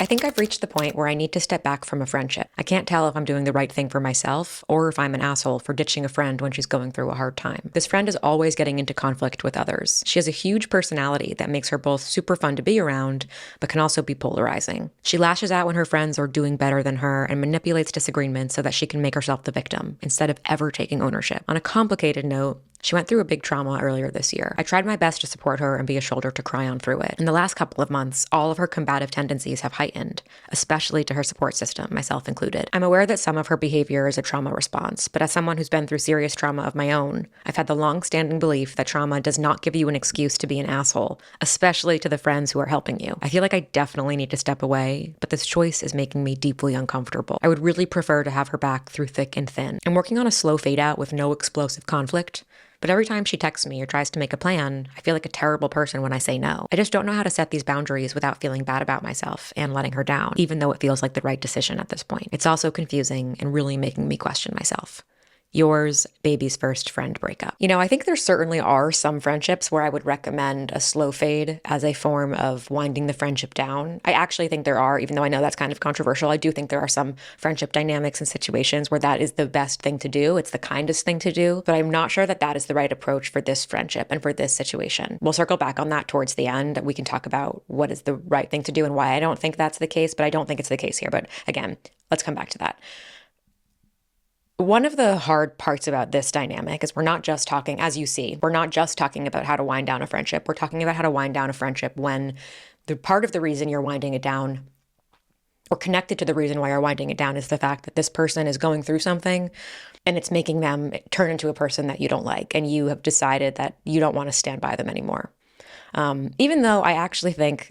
I think I've reached the point where I need to step back from a friendship. I can't tell if I'm doing the right thing for myself or if I'm an asshole for ditching a friend when she's going through a hard time. This friend is always getting into conflict with others. She has a huge personality that makes her both super fun to be around, but can also be polarizing. She lashes out when her friends are doing better than her and manipulates disagreements so that she can make herself the victim instead of ever taking ownership. On a complicated note, she went through a big trauma earlier this year. I tried my best to support her and be a shoulder to cry on through it. In the last couple of months, all of her combative tendencies have heightened, especially to her support system, myself included. I'm aware that some of her behavior is a trauma response, but as someone who's been through serious trauma of my own, I've had the long-standing belief that trauma does not give you an excuse to be an asshole, especially to the friends who are helping you. I feel like I definitely need to step away, but this choice is making me deeply uncomfortable. I would really prefer to have her back through thick and thin. I'm working on a slow fade out with no explosive conflict, but every time she texts me or tries to make a plan, I feel like a terrible person when I say no. I just don't know how to set these boundaries without feeling bad about myself and letting her down, even though it feels like the right decision at this point. It's also confusing and really making me question myself. Yours, baby's first friend breakup. I think there certainly are some friendships where I would recommend a slow fade as a form of winding the friendship down. I actually think there are, even though I know that's kind of controversial, I do think there are some friendship dynamics and situations where that is the best thing to do. It's the kindest thing to do, but I'm not sure that that is the right approach for this friendship and for this situation. We'll circle back on that towards the end. We can talk about what is the right thing to do and why I don't think that's the case, but I don't think it's the case here. But again, let's come back to that. One of the hard parts about this dynamic is we're not just talking, as you see, we're not just talking about how to wind down a friendship. We're talking about how to wind down a friendship when the part of the reason you're winding it down or connected to the reason why you're winding it down is the fact that this person is going through something and it's making them turn into a person that you don't like. And you have decided that you don't want to stand by them anymore. Even though I actually think